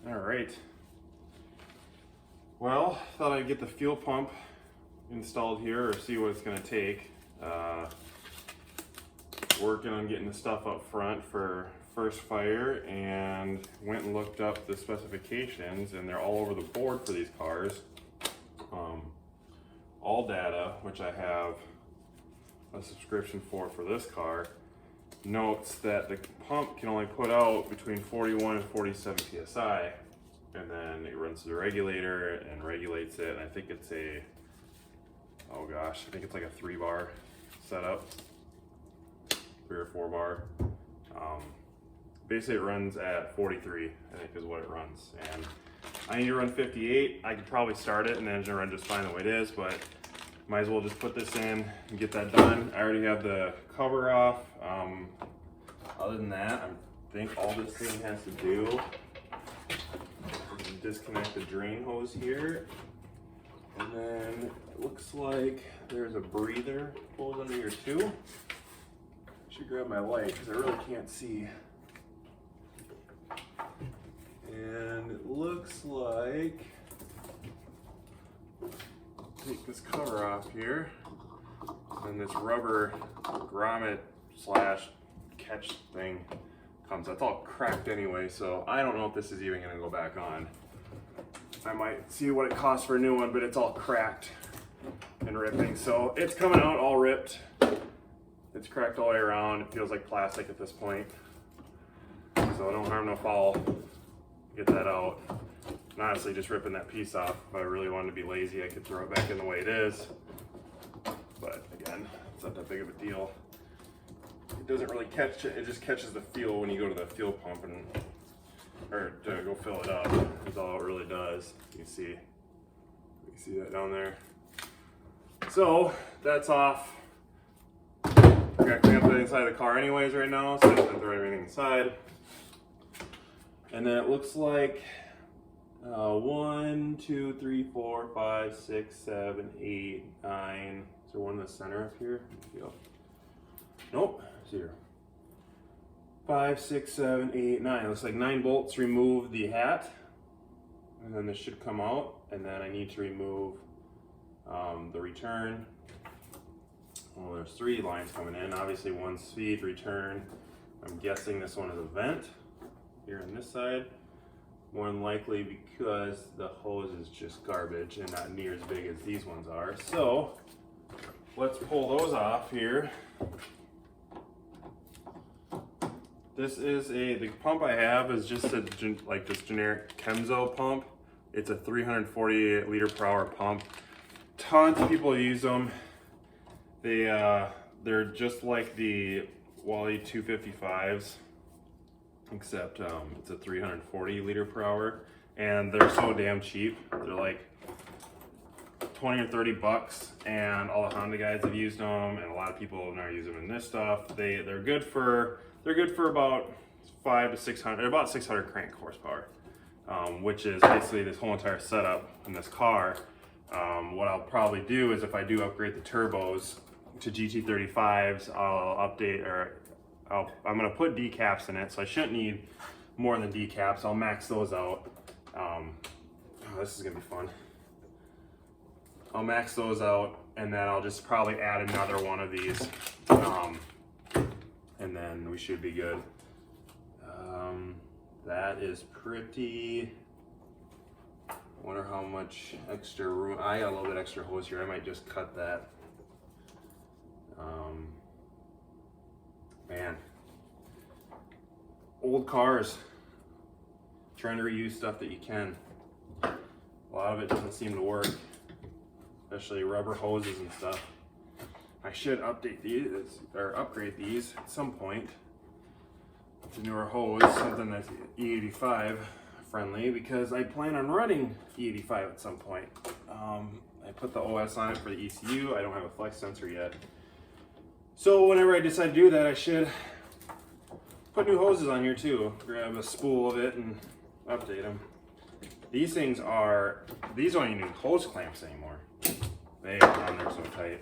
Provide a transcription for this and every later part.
All right. Well, thought I'd get the fuel pump installed here or see what it's gonna take. Working on getting the stuff up front for first fire, and went and looked up the specifications, and they're all over the board for these cars. All data, which I have a subscription for this car, notes that the pump can only put out between 41 and 47 psi, and then it runs the regulator and regulates it. And I think it's a, oh gosh, I think it's like a 3-bar setup, 3 or 4 bar. Basically it runs at 43, I think is what it runs. And I need to run 58. I could probably start it and the engine run just fine the way it is, but might as well just put this in and get that done. I already have the cover off. Other than that, I think all this thing has to do is disconnect the drain hose here. And then it looks like there's a breather pulled under here too. I should grab my light because I really can't see. And it looks like, take this cover off here, and this rubber grommet slash catch thing comes. That's all cracked anyway, so I don't know if this is even gonna go back on. I might see what it costs for a new one, but it's all cracked and ripping. So it's coming out all ripped. It's cracked all the way around. It feels like plastic at this point. So no harm, no foul. Get that out. And honestly, just ripping that piece off. If I really wanted to be lazy, I could throw it back in the way it is. But again, it's not that big of a deal. It doesn't really catch it. It just catches the fuel when you go to the fuel pump and, or to go fill it up. That's all it really does. You see that down there. So that's off. I got to clean up the inside of the car anyways right now, so I have to throw everything inside. And then it looks like 1, 2, 3, 4, 5, 6, 7, 8, 9. Is there one in the center up here? Yep. Nope. It's here. 5, 6, 7, 8, 9. It looks like 9 bolts remove the hat, and then this should come out. And then I need to remove the return. Well, there's 3 lines coming in. Obviously, one's feed, return. I'm guessing this one is a vent here on this side. More than likely because the hose is just garbage and not near as big as these ones are. So let's pull those off here. This is the pump I have is just a like this generic Kenzo pump. It's a 340 liter per hour pump. Tons of people use them. They're just like the Wally 255s, except it's a 340 liter per hour, and they're so damn cheap. They're like 20 or 30 bucks, and all the Honda guys have used them, and a lot of people now use them in this stuff. They're good for about 500 to 600, about 600 crank horsepower, which is basically this whole entire setup in this car. What I'll probably do is if I do upgrade the turbos to GT35s, I'll update, or I'm gonna put decaps in it, so I shouldn't need more than decaps. I'll max those out. Oh, this is gonna be fun. I'll max those out, and then I'll just probably add another one of these, and then we should be good. That is pretty. I wonder how much extra room. I got a little bit extra hose here. I might just cut that. Man, old cars, trying to reuse stuff that you can. A lot of it doesn't seem to work, especially rubber hoses and stuff. I should update these or upgrade these at some point to newer hose, something that's E85 friendly, because I plan on running E85 at some point. I put the OS on it for the ECU. I don't have a flex sensor yet. So whenever I decide to do that, I should put new hoses on here too. Grab a spool of it and update them. These things these don't even need hose clamps anymore. They are on there so tight.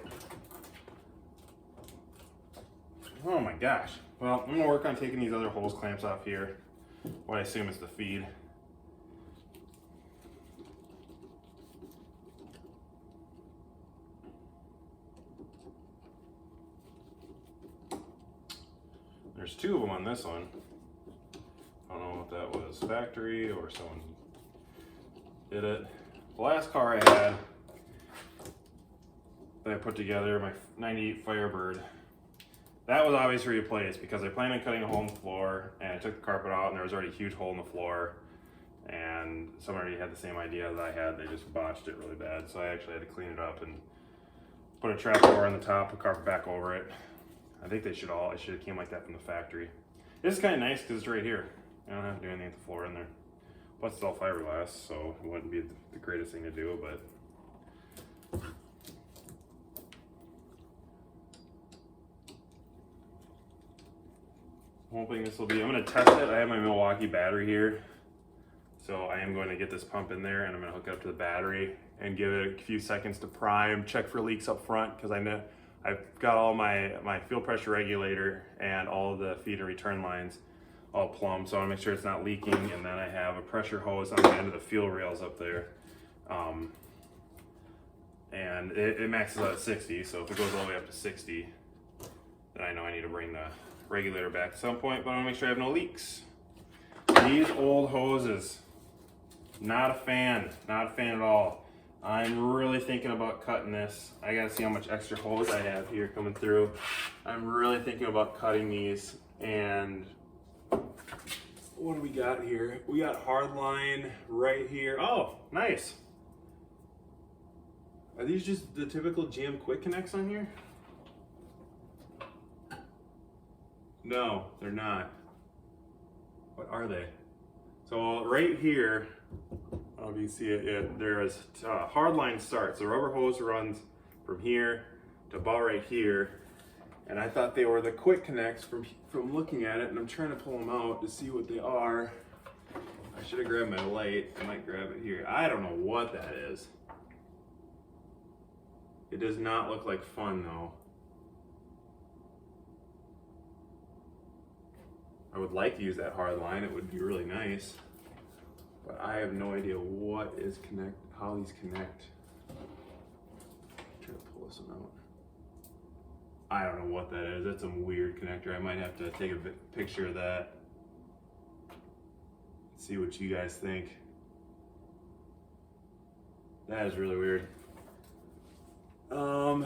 Oh my gosh. Well, I'm gonna work on taking these other hose clamps off here. What I assume is the feed. two of them on this one. I don't know what that was, factory or someone did it. The last car I had that I put together, my 98 Firebird, that was obviously replaced because I planned on cutting a hole in the floor, and I took the carpet out and there was already a huge hole in the floor, and someone already had the same idea that I had. They just botched it really bad, so I actually had to clean it up and put a trap door on the top, put carpet back over it. I think it should have came like that from the factory. This is kind of nice because it's right here. I don't have to do anything with the floor in there. Plus it's all fiberglass, so it wouldn't be the greatest thing to do, but I'm hoping this will be, I'm going to test it. I have my Milwaukee battery here, so I am going to get this pump in there and I'm going to hook it up to the battery and give it a few seconds to prime, check for leaks up front, because I know I've got all my fuel pressure regulator and all of the feed and return lines all plumbed, so I want to make sure it's not leaking. And then I have a pressure hose on the end of the fuel rails up there, and it maxes out at 60, so if it goes all the way up to 60, then I know I need to bring the regulator back at some point, but I want to make sure I have no leaks. These old hoses, not a fan at all. I'm really thinking about cutting this. I gotta see how much extra hose I have here coming through. I'm really thinking about cutting these. And what do we got here? We got hardline right here. Oh, nice. Are these just the typical GM quick connects on here? No, they're not. What are they? So right here, I don't know if you can see it yet, there is hardline starts. The rubber hose runs from here to about right here. And I thought they were the quick connects from looking at it, and I'm trying to pull them out to see what they are. I should have grabbed my light. I might grab it here. I don't know what that is. It does not look like fun though. I would like to use that hard line. It would be really nice. But I have no idea what is how these connect. Try to pull this one out. I don't know what that is. That's some weird connector. I might have to take a picture of that. See what you guys think. That is really weird. So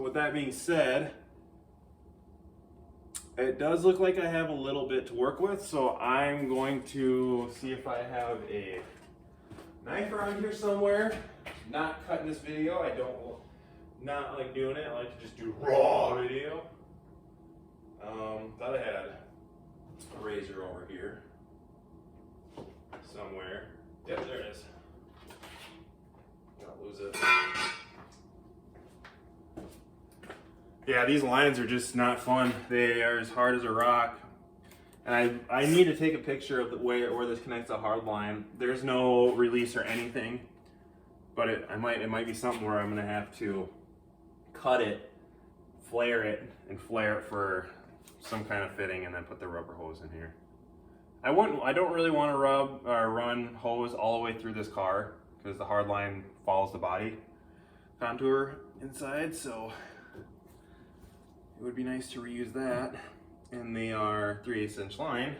with that being said, it does look like I have a little bit to work with, so I'm going to see if I have a knife around here somewhere. Not cutting this video. I don't not like doing it. I like to just do raw video. Thought I had a razor over here somewhere. Yep, there it is. I'll lose it. Yeah, these lines are just not fun. They are as hard as a rock. And I need to take a picture of the way where this connects a hard line. There's no release or anything, but it might be something where I'm gonna have to cut it, flare it for some kind of fitting, and then put the rubber hose in here. I don't really want to run hose all the way through this car because the hard line follows the body contour inside, so it would be nice to reuse that. And they are 3/8 inch line,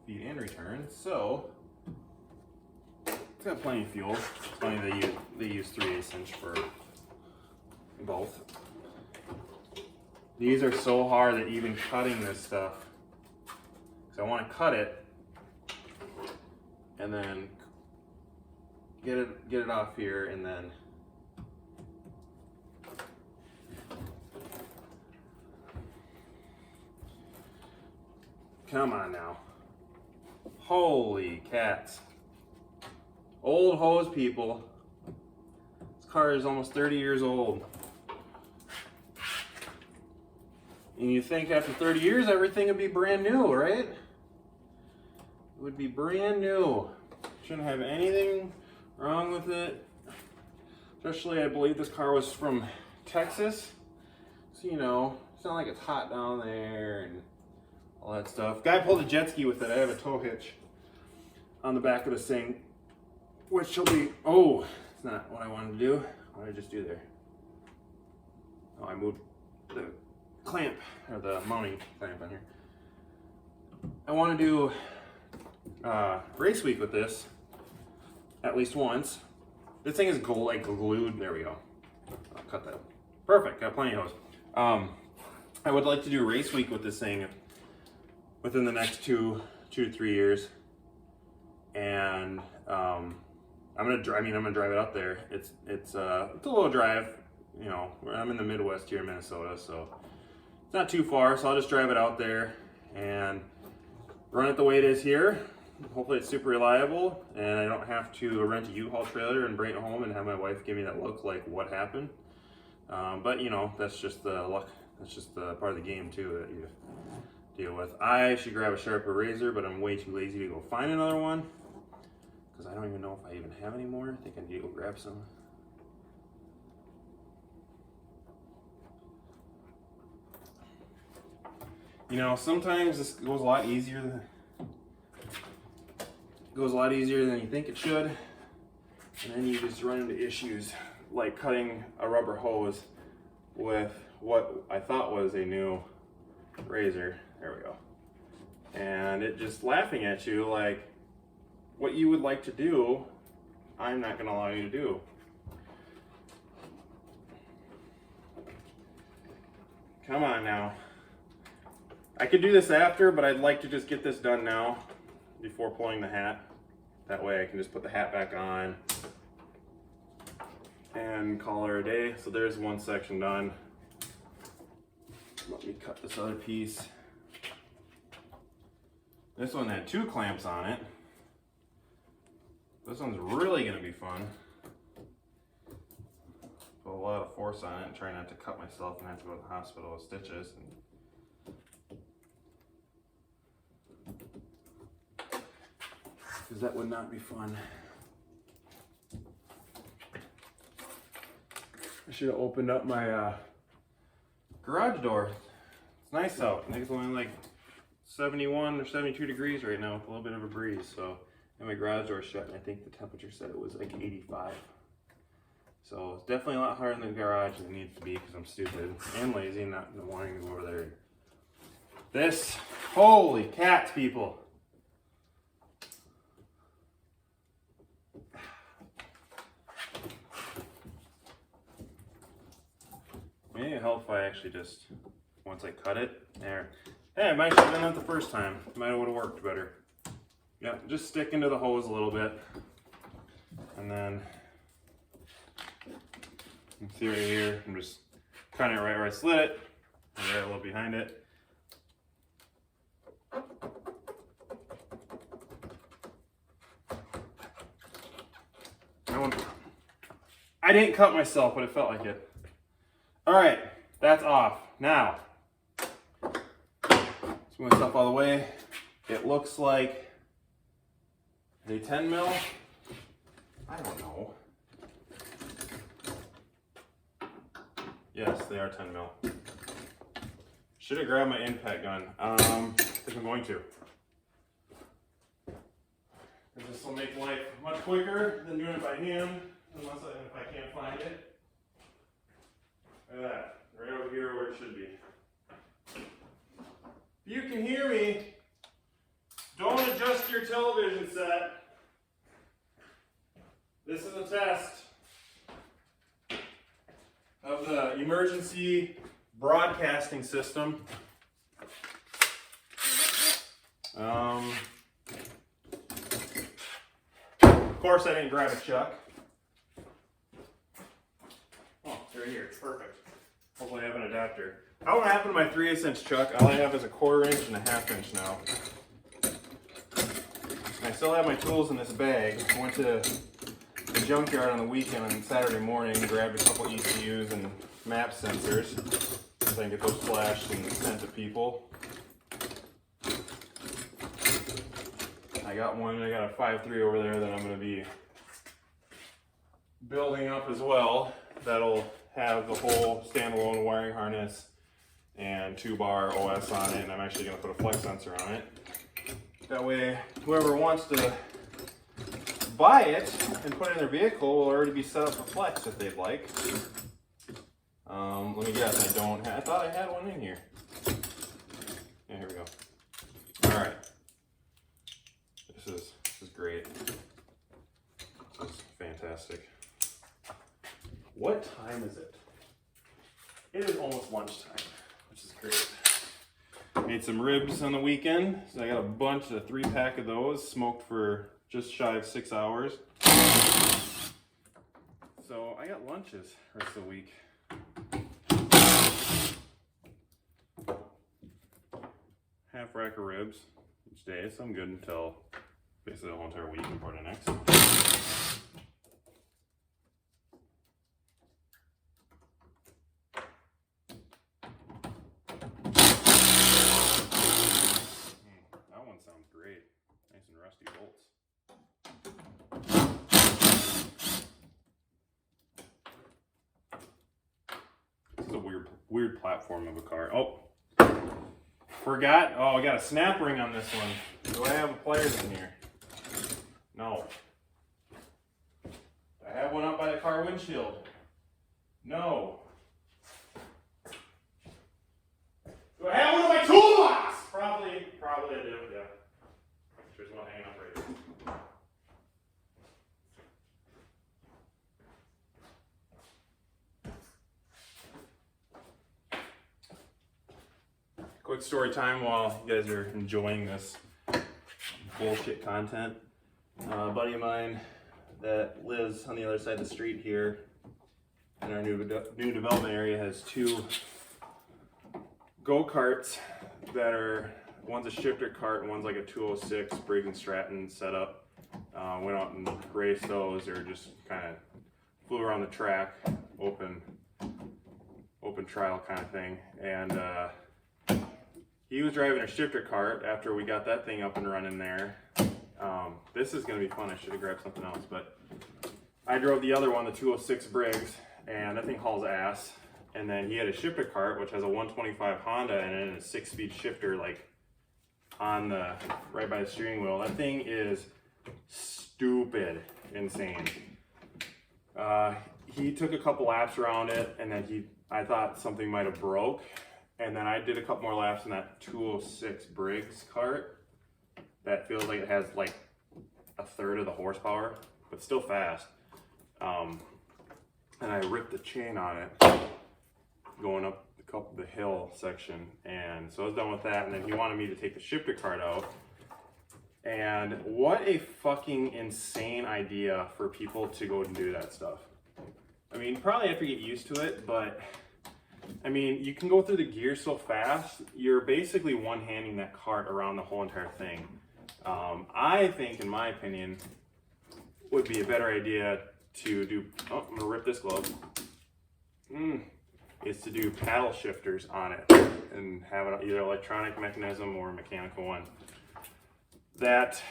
feed and return, so it's got plenty of fuel. It's funny they use 3/8 inch for both. These are so hard that even cutting this stuff, so I want to cut it and then get it off here, and then come on now. Holy cats. Old hose, people. This car is almost 30 years old. And you think after 30 years everything would be brand new, right? It would be brand new. Shouldn't have anything wrong with it. Especially, I believe this car was from Texas. So, you know, it's not like it's hot down there and all that stuff. Guy pulled a jet ski with it. I have a tow hitch on the back of this thing, which will be, oh, it's not what I wanted to do. What did I just do there? Oh, I moved the clamp, or the mounting clamp on here. I want to do race week with this at least once. This thing is like glued. There we go. I'll cut that. Perfect. Got plenty of hose. I would like to do race week with this thing within the next two to 3 years, and I'm gonna drive it up there. It's a little drive, you know. I'm in the Midwest here in Minnesota, so it's not too far. So I'll just drive it out there and run it the way it is here. Hopefully it's super reliable, and I don't have to rent a U-Haul trailer and bring it home and have my wife give me that look like what happened. But you know, that's just the luck. That's just the part of the game too that you deal with. I should grab a sharper razor, but I'm way too lazy to go find another one because I don't even know if I even have any more. I think I need to go grab some. You know, sometimes this goes a lot easier than you think it should, and then you just run into issues like cutting a rubber hose with what I thought was a new razor. There we go. And it just laughing at you like, what you would like to do, I'm not going to allow you to do. Come on now. I could do this after, but I'd like to just get this done now before pulling the hat. That way I can just put the hat back on and call her a day. So there's one section done. Let me cut this other piece. This one had 2 clamps on it. This one's really going to be fun. Put a lot of force on it and try not to cut myself and have to go to the hospital with stitches. Because that would not be fun. I should have opened up my garage door. It's nice out. I think it's only like 71 or 72 degrees right now with a little bit of a breeze. So, and my garage door shut, and I think the temperature said it was like 85. So it's definitely a lot hotter in the garage than it needs to be because I'm stupid and lazy and not wanting to go over there. This, holy cats, people. Maybe it helped if I actually just, once I cut it, there. Hey, I might have done that the first time. Might would have worked better. Yeah, just stick into the hose a little bit. And then, you can see right here, I'm just cutting it right where I slid it. And right a little behind it. I didn't cut myself, but it felt like it. All right, that's off. Now, let's move stuff all the way. It looks like a 10 mil. I don't know. Yes, they are 10 mil. Should have grabbed my impact gun. I think I'm going to. This will make life much quicker than doing it by hand, unless if I can't find it. Look at that, right over here where it should be. If you can hear me, don't adjust your television set. This is a test of the emergency broadcasting system. Of course I didn't grab a chuck. Oh, it's right here, it's perfect. Hopefully I have an adapter. How would happen to my 3/8" chuck? All I have is a 1/4 inch and a 1/2 inch now. And I still have my tools in this bag. I went to the junkyard on the weekend on Saturday morning and grabbed a couple ECUs and map sensors. So I can get those flashed and sent to people. I got one, I got a 5.3 over there that I'm going to be building up as well. That'll have the whole standalone wiring harness and 2-bar OS on it, and I'm actually going to put a flex sensor on it. That way, whoever wants to buy it and put it in their vehicle will already be set up for flex if they'd like. Let me guess, I don't have, I thought I had one in here. Yeah, here we go. All right. This is great. This is fantastic. What time is it? It is almost lunchtime, which is great. Made some ribs on the weekend, so I got a bunch, a 3-pack of those, smoked for just shy of 6 hours. So I got lunches the rest of the week. Half rack of ribs each day, so I'm good until basically the whole entire week and part of next. That one sounds great. Nice and rusty bolts. This is a weird platform of a car. Oh, forgot. Oh, I got a snap ring on this one. Do I have pliers in here? No. Do I have one up by the car windshield? No. Do I have one in my toolbox? Probably I do, yeah. There's one hanging up right here. Quick story time while you guys are enjoying this bullshit content. A buddy of mine that lives on the other side of the street here in our new development area has 2 go-karts that are, one's a shifter cart and one's like a 206 Briggs and Stratton setup. Went out and raced those, or just kind of flew around the track, open trial kind of thing. And he was driving a shifter cart after we got that thing up and running there. This is going to be fun. I should have grabbed something else, but I drove the other one, the 206 Briggs, and that thing hauls ass. And then he had a shifter cart, which has a 125 Honda in it and a 6-speed shifter, like on the right by the steering wheel. That thing is stupid insane. He took a couple laps around it, and then I thought something might have broke. And then I did a couple more laps in that 206 Briggs cart. That feels like it has like a third of the horsepower, but still fast. And I ripped the chain on it going up the hill section. And so I was done with that. And then he wanted me to take the shifter cart out. And what a fucking insane idea for people to go and do that stuff. I mean, probably have to get used to it, but I mean, you can go through the gear so fast, you're basically one-handing that cart around the whole entire thing. I think, in my opinion, would be a better idea to do, oh, I'm gonna rip this glove, is to do paddle shifters on it and have it either electronic mechanism or mechanical one. That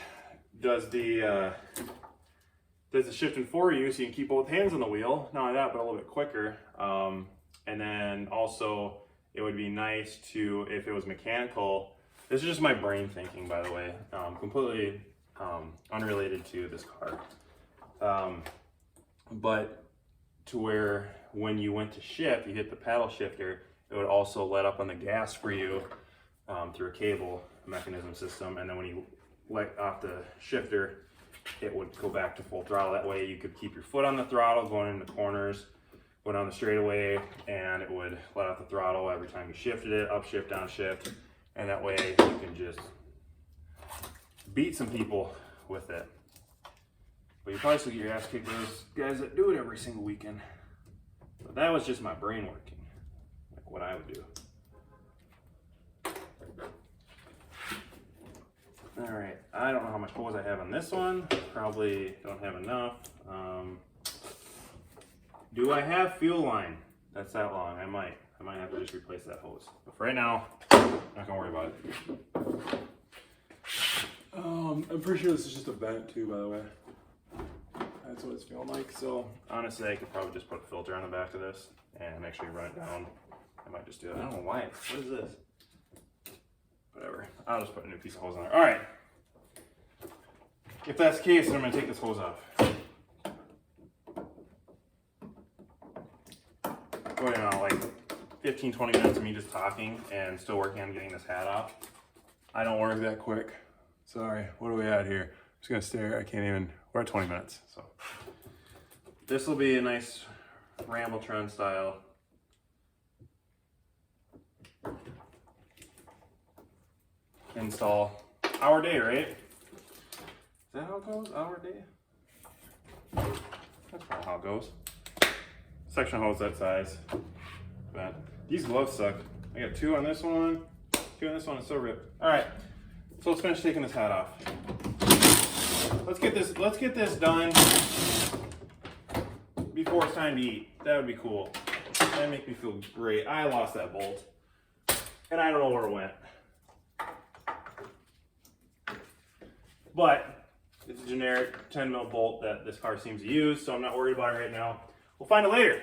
does the shifting for you, so you can keep both hands on the wheel. Not only that, but a little bit quicker. And then also, it would be nice to, if it was mechanical, this is just my brain thinking, by the way, completely unrelated to this car. But to where when you went to shift, you hit the paddle shifter, it would also let up on the gas for you through a cable mechanism system. And then when you let off the shifter, it would go back to full throttle. That way you could keep your foot on the throttle going into corners, go down the straightaway, and it would let out the throttle every time you shifted it, upshift, downshift, and that way you can just beat some people with it. But you probably still get your ass kicked by those guys that do it every single weekend. But that was just my brain working, like what I would do. All right, I don't know how much hose I have on this one. Probably don't have enough. Do I have fuel line that's that long? I might have to just replace that hose. But for right now, not gonna worry about it. I'm pretty sure this is just a vent too, by the way. That's what it's feeling like. So honestly, I could probably just put a filter on the back of this and actually run it down. I might just do that. I don't know why. What is this? Whatever. I'll just put a new piece of hose on there. All right. If that's the case, then I'm gonna take this hose off. Well, you know, like 15, 20 minutes of me just talking and still working on getting this hat off. I don't work that quick. Sorry, what are we at here? I'm just gonna stare, I can't even, we're at 20 minutes. So this will be a nice Rambletron style. Install. Hour day, right? Is that how it goes? Hour day? That's probably how it goes. Section hose that size. But these gloves suck. I got 2 on this one, 2 on this one, it's so ripped. Alright, so let's finish taking this hat off. Let's get this done before it's time to eat. That would be cool. That'd make me feel great. I lost that bolt. And I don't know where it went. But it's a generic 10 mil bolt that this car seems to use, so I'm not worried about it right now. We'll find it later.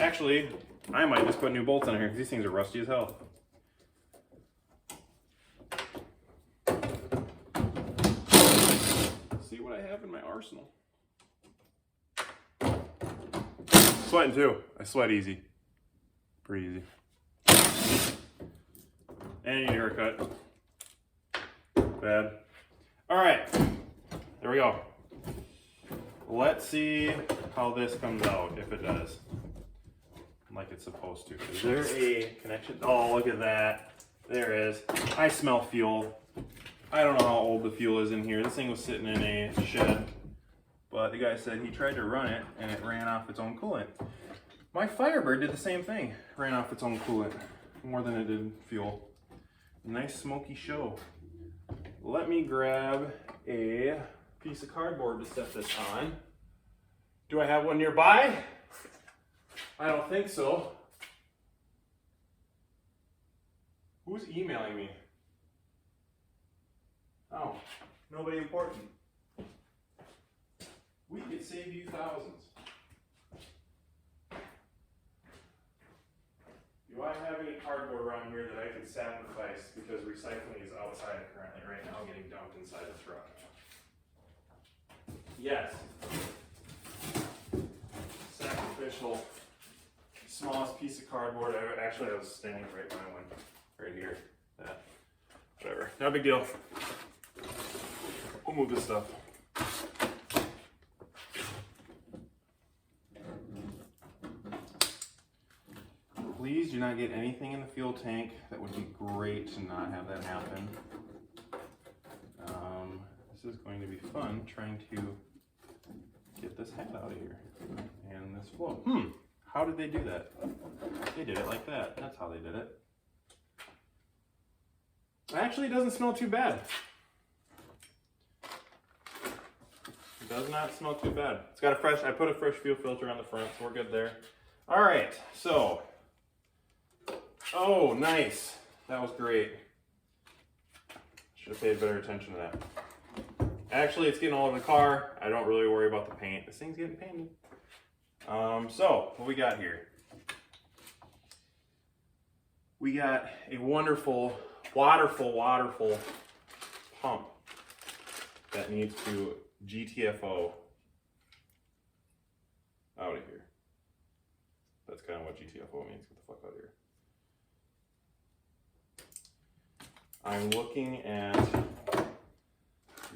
Actually, I might just put new bolts on here because these things are rusty as hell. See what I have in my arsenal. Sweating too. I sweat easy. Pretty easy. And you need a haircut. Bad. Alright. There we go. Let's see how this comes out, if it does. Like it's supposed to. Is there a connection? Oh, look at that. There is. I smell fuel. I don't know how old the fuel is in here. This thing was sitting in a shed. But the guy said he tried to run it and it ran off its own coolant. My Firebird did the same thing. Ran off its own coolant. More than it did fuel. Nice smoky show. Let me grab a piece of cardboard to set this on. Do I have one nearby? I don't think so. Who's emailing me? Oh, nobody important. We could save you thousands. Do I have any cardboard around here that I can sacrifice because recycling is outside currently right now getting dumped inside the truck? Yes. Sacrificial. Smallest piece of cardboard ever. Actually, I was standing right by one. Right here. That. Whatever. Not a big deal. We'll move this stuff. Please do not get anything in the fuel tank. That would be great to not have that happen. This is going to be fun trying to get this hat out of here. And this flow. How did they do that? They did it like that. That's how they did it. Actually, it doesn't smell too bad. It does not smell too bad. It's got a fresh, I put a fresh fuel filter on the front, so we're good there. All right, so. Oh, nice. That was great. Should have paid better attention to that. Actually, it's getting all over the car. I don't really worry about the paint. This thing's getting painted. So, what we got here? We got a wonderful, waterful pump that needs to GTFO out of here. That's kind of what GTFO means. Get the fuck out of here. I'm looking at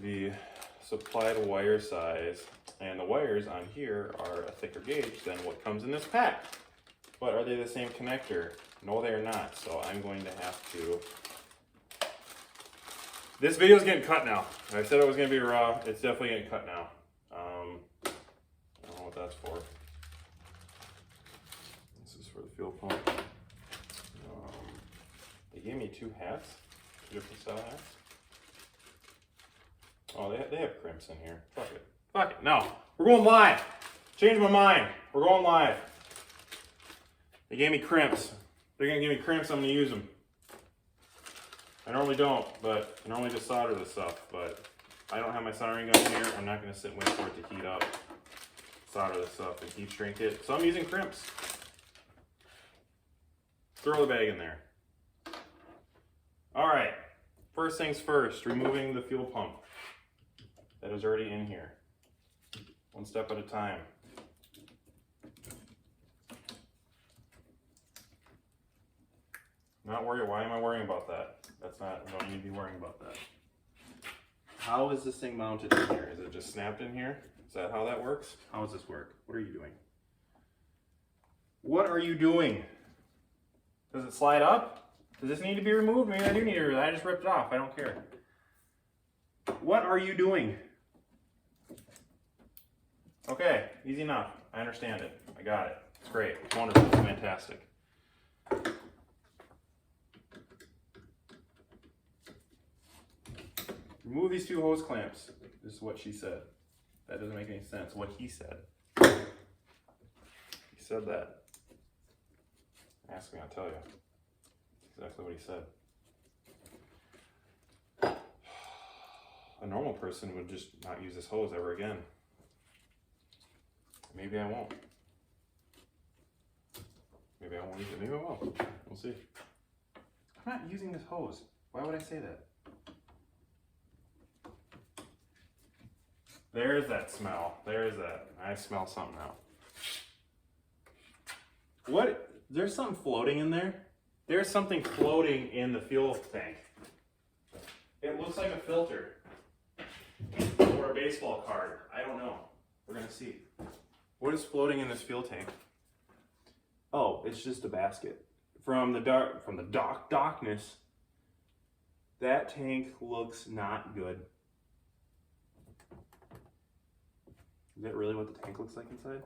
the supplied wire size, and the wires on here are a thicker gauge than what comes in this pack. But are they the same connector? No, they are not. So I'm going to have to. This video is getting cut now. I said it was going to be raw. It's definitely getting cut now. I don't know what that's for. This is for the fuel pump. They gave me 2 hats. Different style hats. Oh, they have crimps in here. Fuck it. Fuck it. No. We're going live. Changed my mind. We're going live. They gave me crimps. They're going to give me crimps. I'm going to use them. I normally don't, but I normally just solder this stuff. But I don't have my soldering gun here. I'm not going to sit and wait for it to heat up. Solder this stuff and heat shrink it. So I'm using crimps. Throw the bag in there. All right, first things first, removing the fuel pump that is already in here. One step at a time. Not worry. Why am I worrying about that? That's not, I don't need to be worrying about that. How is this thing mounted in here? Is it just snapped in here? Is that how that works? How does this work? What are you doing? What are you doing? Does it slide up? Does this need to be removed? Maybe I do need to remove it. I just ripped it off. I don't care. What are you doing? Okay, easy enough. I understand it. I got it. It's great. It's wonderful. It's fantastic. Remove these two hose clamps. This is what she said. That doesn't make any sense. What he said. He said that. Ask me, I'll tell you. Exactly what he said. A normal person would just not use this hose ever again. Maybe I won't. Maybe I won't use it. Maybe I will. We'll see. I'm not using this hose. Why would I say that? There's that smell. There's that. I smell something now. What? There's something floating in there? There's something floating in the fuel tank. It looks like a filter. Or a baseball card. I don't know. We're gonna see. What is floating in this fuel tank? Oh, it's just a basket. From the darkness, that tank looks not good. Is that really what the tank looks like inside?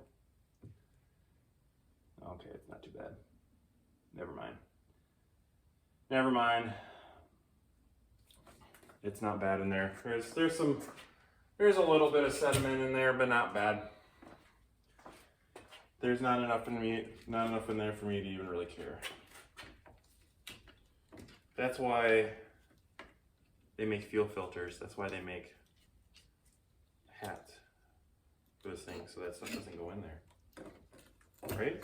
Okay, it's not too bad. Never mind. Never mind. It's not bad in there. There's a little bit of sediment in there, but not bad. There's not enough in there for me to even really care. That's why they make fuel filters. That's why they make hats for this thing, so that stuff doesn't go in there. Right?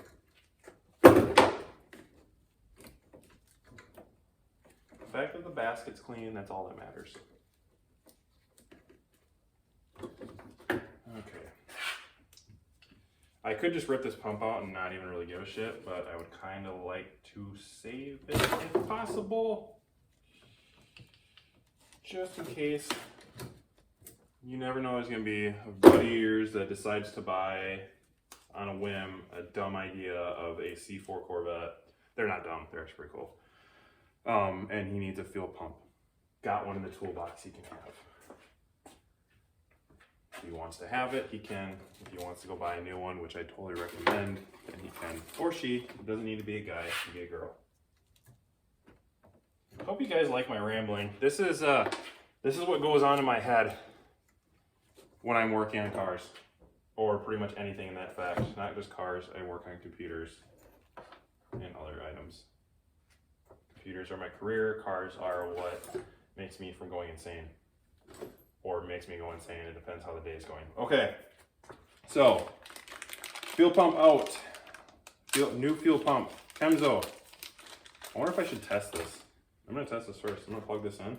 The fact that the basket's clean, that's all that matters. Okay. I could just rip this pump out and not even really give a shit, but I would kind of like to save it if possible. Just in case. You never know, there's going to be a buddy of yours that decides to buy, on a whim, a dumb idea of a C4 Corvette. They're not dumb, they're actually pretty cool. And he needs a fuel pump. Got one in the toolbox he can have. If he wants to have it, he can. If he wants to go buy a new one, which I totally recommend, then he can. Or she. It doesn't need to be a guy, it can be a girl. I hope you guys like my rambling. This is what goes on in my head when I'm working on cars. Or pretty much anything in that fact. Not just cars, I work on computers and other items. Computers are my career, cars are what makes me from going insane. Or makes me go insane, it depends how the day is going. Okay, so, fuel pump out. New fuel pump, Chemzo. I wonder if I should test this. I'm gonna test this first. I'm gonna plug this in. I'm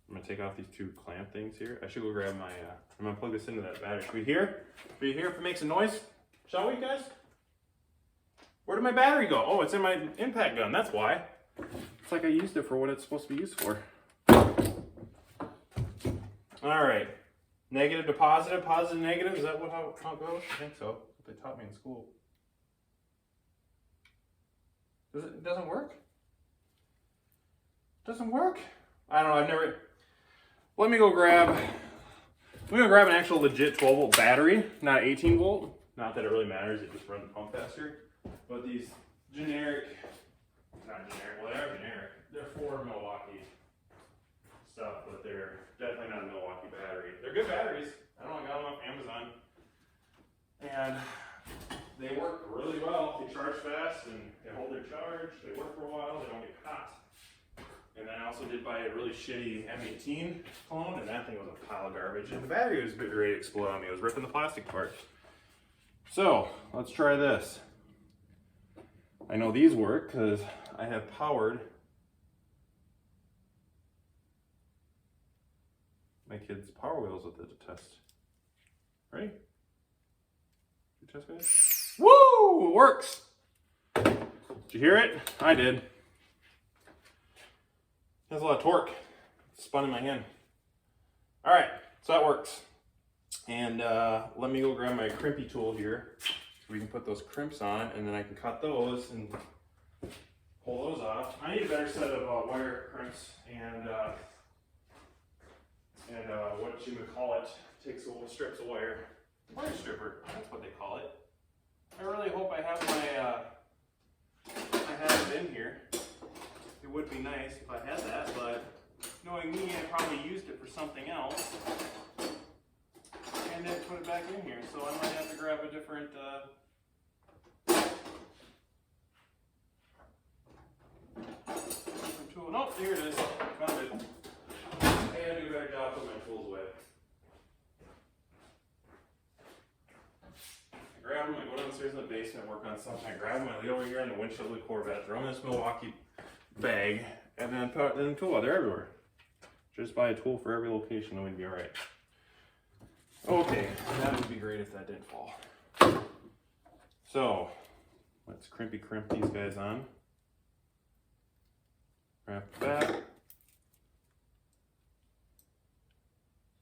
gonna take off these two clamp things here. I should go grab my, I'm gonna plug this into that battery. Should we hear? Should we hear if it makes a noise? Shall we, guys? Where did my battery go? Oh, it's in my impact gun, that's why. It's like I used it for what it's supposed to be used for. All right, negative to positive, positive to negative. Is that how it goes? I think so. That's what they taught me in school. It doesn't work? Doesn't work? I don't know, I've never... Let me go grab an actual legit 12 volt battery, not 18 volt. Not that it really matters, it just runs the pump faster. But these generic, not generic, well they are generic. They're for Milwaukee stuff, but they're definitely not a Milwaukee battery. They're good batteries. I don't know, I got them off Amazon. And they work really well. They charge fast and they hold their charge. They work for a while, they don't get hot. And then I also did buy a really shitty M18 clone, and that thing was a pile of garbage. And the battery was ready to explode on me. It was ripping the plastic apart. So, let's try this. I know these work because I have powered my kids' Power Wheels with it to test. Ready? You test guys? Woo! It works! Did you hear it? I did. Has a lot of torque. It's spun in my hand. All right, so that works. And let me go grab my crimpy tool here so we can put those crimps on, and then I can cut those and pull those off. I need a better set of wire crimps and what you would call it. Takes little strips of wire. Wire stripper, that's what they call it. I really hope I have it in here. It would be nice if I had that, but knowing me, I probably used it for something else and then put it back in here. So I might have to grab a different tool. Nope, here it is. Found it. I gotta do a better job putting my tools away. I grab them, I go downstairs in the basement, work on something. I grab them, I lay over here in the windshield of the Corvette, throw them in this Milwaukee bag, and then put them in the tool. They're everywhere. Just buy a tool for every location and we'd be alright. Okay, that would be great if that didn't fall. So, let's crimpy crimp these guys on. Wrap that.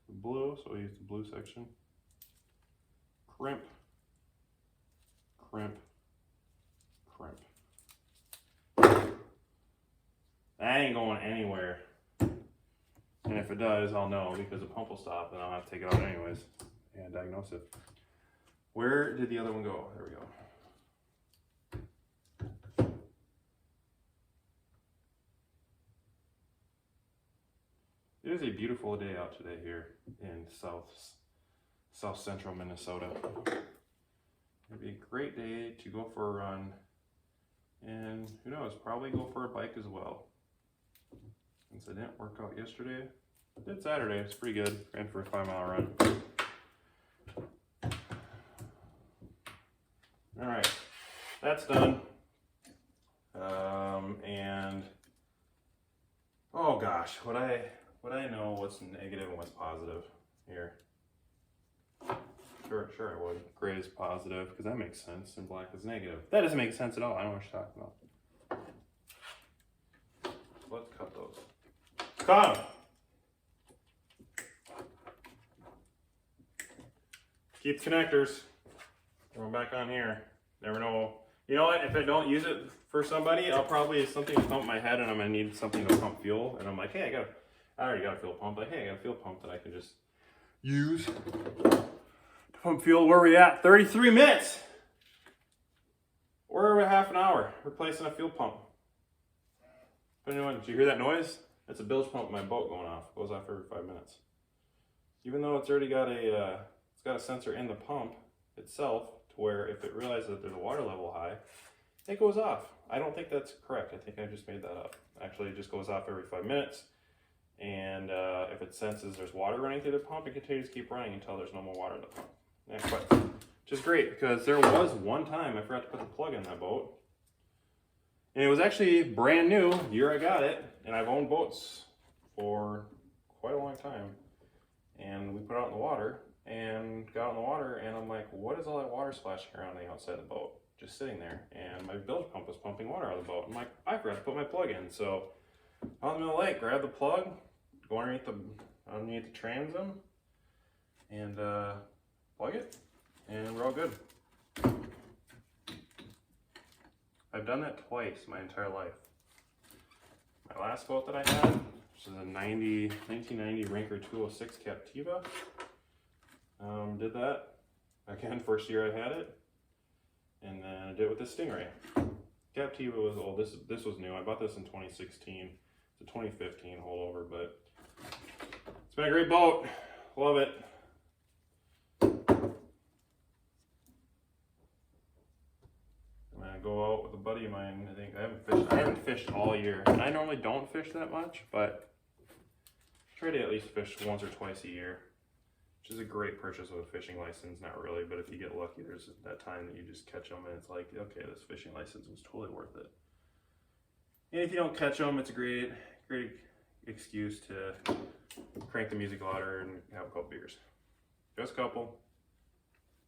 The blue, so we use the blue section. Crimp. Crimp. Crimp. That ain't going anywhere. And if it does, I'll know because the pump will stop and I'll have to take it out anyways and diagnose it. Where did the other one go? There we go. It is a beautiful day out today here in south central Minnesota. It'd be a great day to go for a run and who knows, probably go for a bike as well. Since I didn't work out yesterday, I did Saturday. It's pretty good. Ran for a 5-mile run. All right, that's done. And oh gosh, would I know what's negative and what's positive here? Sure, I would. Gray is positive because that makes sense, and black is negative. That doesn't make sense at all. I don't know what you're talking about. Let's cut those. Cut them. Keep the connectors. Throw them back on here. Never know. You know what? If I don't use it for somebody, I'll probably something to pump my head, and I'm gonna need something to pump fuel. And I'm like, hey, I already got a fuel pump. Like, hey, I got a fuel pump that I can just use to pump fuel. Where are we at? 33 minutes. We're over half an hour replacing a fuel pump. But you know what? Did you hear that noise? That's a bilge pump in my boat going off. It goes off every 5 minutes. Even though it's already got it's got a sensor in the pump itself to where if it realizes that there's a water level high, it goes off. I don't think that's correct. I think I just made that up. Actually, it just goes off every 5 minutes. And if it senses there's water running through the pump, it continues to keep running until there's no more water in the pump. Next question. Which is great because there was one time I forgot to put the plug in that boat. And it was actually brand new, the year I got it. And I've owned boats for quite a long time. And we put it out in the water and got out in the water and I'm like, what is all that water splashing around the outside of the boat? Just sitting there. And my bilge pump was pumping water out of the boat. I'm like, I forgot to put my plug in. So out in the middle of the lake, grab the plug, go underneath the transom and plug it, and we're all good. I've done that twice my entire life. My last boat that I had, which is a 1990 Rinker 206 Captiva, did that again first year I had it, and then I did it with the Stingray. Captiva was old. This was new. I bought this in 2016. It's a 2015 holdover, but it's been a great boat. Love it. I'm gonna go out with a buddy of mine. I think I haven't fished all year. And I normally don't fish that much, but try to at least fish once or twice a year, which is a great purchase with a fishing license. Not really, but if you get lucky, there's that time that you just catch them and it's like, okay, this fishing license was totally worth it. And if you don't catch them, it's a great excuse to crank the music louder and have a couple beers. Just a couple.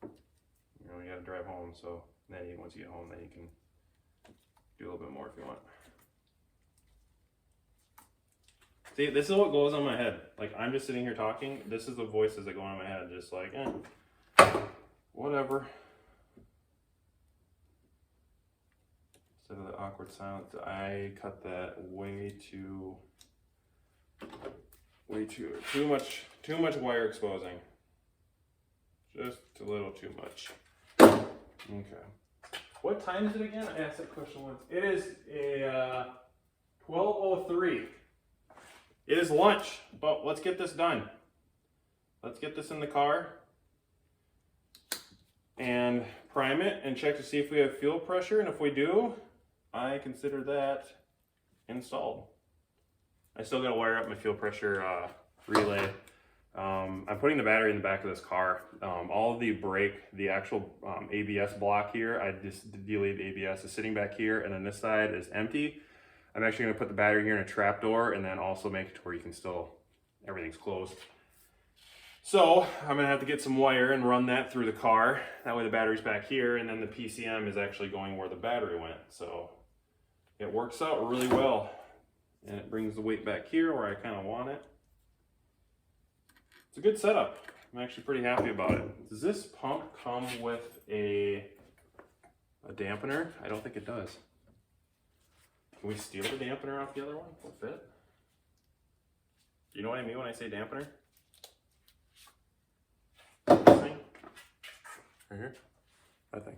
You know, you gotta drive home, so then once you get home, then you can do a little bit more if you want. See, this is what goes on my head. Like, I'm just sitting here talking. This is the voices that go on my head. Just like, whatever. Instead of the awkward silence, I cut that way too much wire exposing. Just a little too much. Okay. What time is it again? I asked that question once. It is a 12:03. It is lunch, but let's get this done. Let's get this in the car and prime it and check to see if we have fuel pressure. And if we do, I consider that installed. I still gotta wire up my fuel pressure relay. I'm putting the battery in the back of this car. All of the brake, the actual ABS block here, I just deleted ABS, is sitting back here, and then this side is empty. I'm actually gonna put the battery here in a trap door and then also make it to where you can still, everything's closed. So I'm gonna have to get some wire and run that through the car. That way the battery's back here, and then the PCM is actually going where the battery went. So it works out really well. And it brings the weight back here where I kind of want it. It's a good setup. I'm actually pretty happy about it. Does this pump come with a dampener? I don't think it does. Can we steal the dampener off the other one? Will it fit? You know what I mean when I say dampener? This thing? Right here? That thing.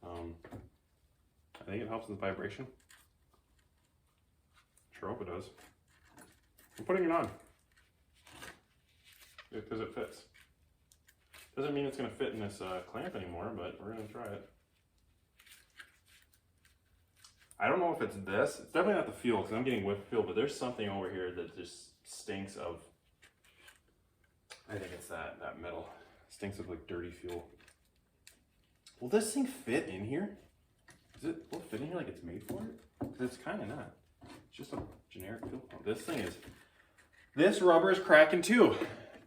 I think it helps with vibration. Sure hope it does. I'm putting it on. Because it fits. Doesn't mean it's going to fit in this clamp anymore, but we're going to try it. I don't know if it's this. It's definitely not the fuel, because I'm getting whipped fuel, but there's something over here that just stinks of, I think it's that metal. It stinks of like dirty fuel. Will this thing fit in here? Will it fit in here like it's made for it? Because it's kind of not. It's just a generic fuel pump. This rubber is cracking too.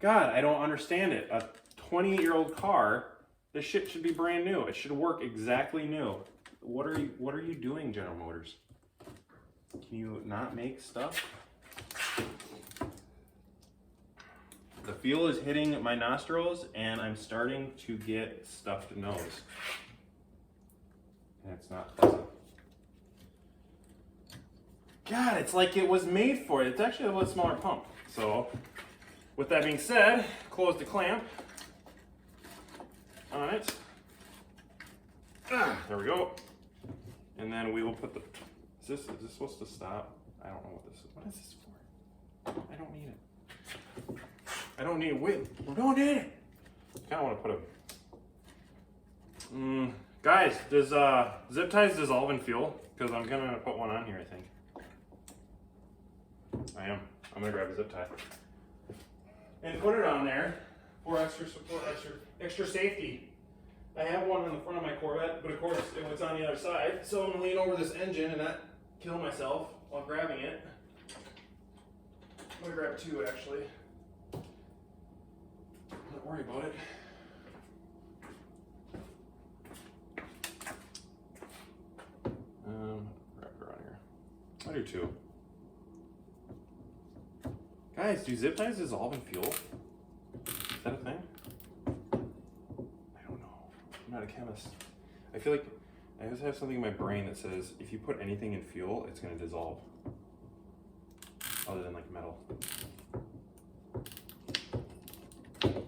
God, I don't understand it. A 20-year-old car, this shit should be brand new. It should work exactly new. What are you doing, General Motors? Can you not make stuff? The fuel is hitting my nostrils and I'm starting to get stuffed nose. And it's not pleasant. God, it's like it was made for it. It's actually a little smaller pump. So, with that being said, close the clamp on it. There we go. And then we will put the, is this supposed to stop? I don't know what this is. What is this for? I don't need it. I don't need it. We don't need it. I kind of want to put a, guys, does zip ties dissolve in fuel? Because I'm going to put one on here, I think. I am. I'm going to grab a zip tie. And put it on there for extra support, extra safety. I have one on the front of my Corvette, but of course it's on the other side. So I'm gonna lean over this engine and not kill myself while grabbing it. I'm gonna grab two actually. Don't worry about it. Grab it around here. I'll do two. Guys, do zip ties dissolve in fuel? Is that a thing? I'm not a chemist. I feel like I always have something in my brain that says if you put anything in fuel, it's going to dissolve. Other than like metal. Pull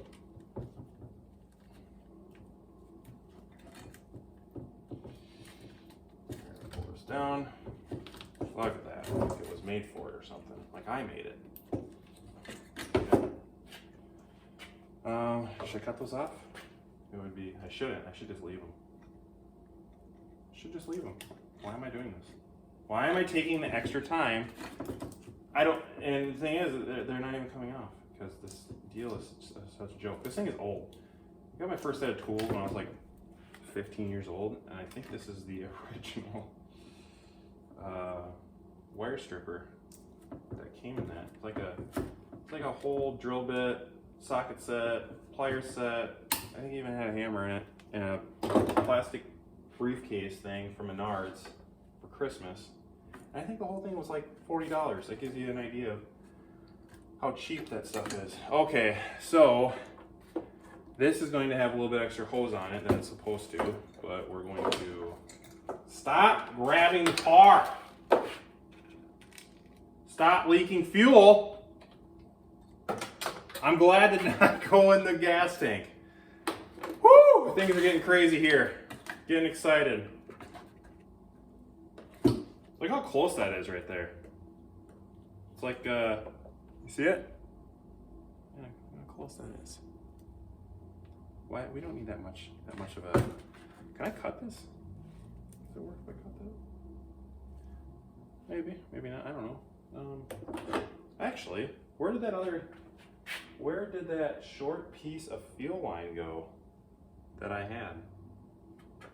this down. Look at that. Like it was made for it or something. Like I made it. Yeah. Should I cut those off? It would be, I shouldn't. I should just leave them. Why am I doing this? Why am I taking the extra time? And the thing is, they're not even coming off because this deal is such a joke. This thing is old. I got my first set of tools when I was like 15 years old, and I think this is the original wire stripper that came in that. It's like a whole drill bit, socket set, pliers set. I think it even had a hammer in it, and a plastic briefcase thing from Menards for Christmas. And I think the whole thing was like $40. That gives you an idea of how cheap that stuff is. Okay, so this is going to have a little bit extra hose on it than it's supposed to, but we're going to stop grabbing the car. Stop leaking fuel. I'm glad to not go in the gas tank. Woo! Things are getting crazy here. Getting excited. Look how close that is right there. It's like, you see it? Yeah, how close that is. Why? We don't need that much of a. Can I cut this? Does it work if I cut that? Maybe, maybe not. I don't know. Actually, where did that short piece of fuel line go that I had?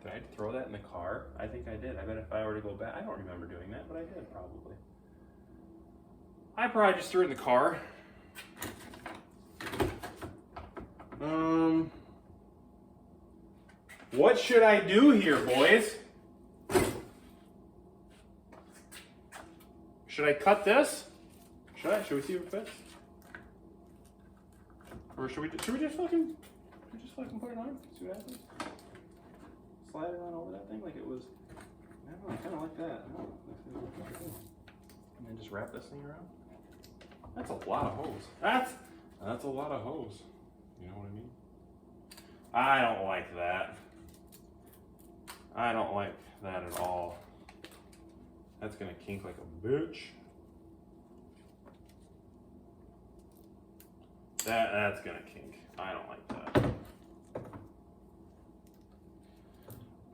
Did I throw that in the car? I think I did. I bet if I were to go back, I don't remember doing that, but I did probably. I probably just threw it in the car. What should I do here, boys? Should I cut this? Should we see if it fits? Or should we just fucking put it on? See what happens? Slide it on over that thing like it was. I don't know, I kind of like that. And then just wrap this thing around. That's a lot of hose. That's a lot of hose. You know what I mean? I don't like that. I don't like that at all. That's gonna kink like a bitch. That's gonna kink. I don't like that.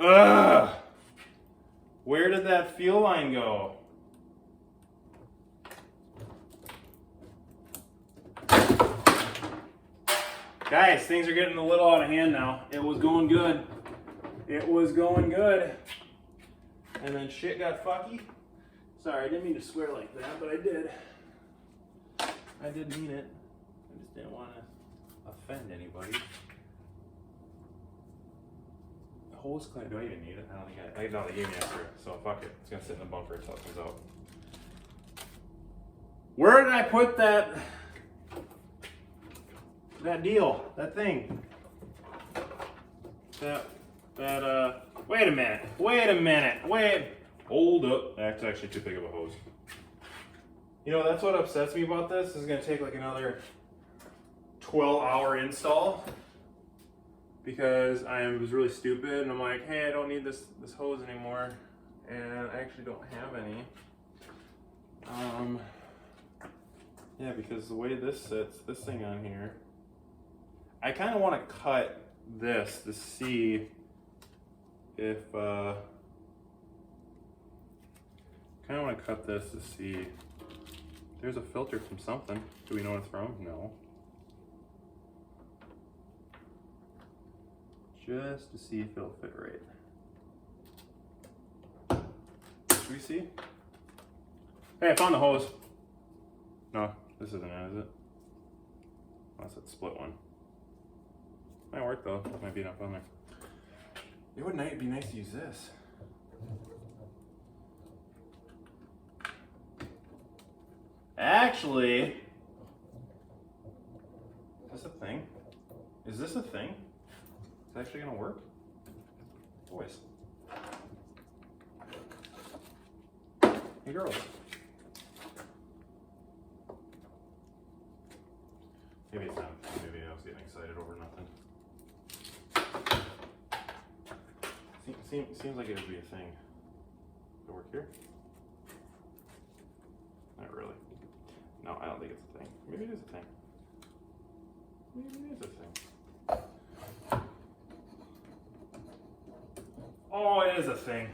Ugh! Where did that fuel line go? Guys, things are getting a little out of hand now. It was going good. It was going good. And then shit got fucky. Sorry, I didn't mean to swear like that, but I did. I did mean it. I just didn't want to offend anybody. The hose clamp, do I even need it? I don't think I know they gave me extra, so fuck it. It's gonna sit in the bunker until it comes out. Where did I put that deal? That thing? Wait a minute. Hold up. That's actually too big of a hose. You know, that's what upsets me about this. This is going to take like another 12-hour install because I was really stupid and I'm like, hey, I don't need this hose anymore, and I actually don't have any. Yeah, because the way this sits, this thing on here, I kind of want to cut this to see if kind of want to cut this to see. There's a filter from something. Do we know what it's from? No. Just to see if it'll fit right. Should we see? Hey, I found the hose. No, this isn't it, is it? That's that split one. Might work though. Might be enough on there. It would be nice to use this. Actually, is this a thing? Is this a thing? Is it actually gonna work? Boys. Hey girls. Maybe it's not. Maybe I was getting excited over nothing. Seems like it would be a thing. Does it work here? Not really. No, I don't think it's a thing. Maybe it is a thing. Maybe it is a thing. Oh, it is a thing.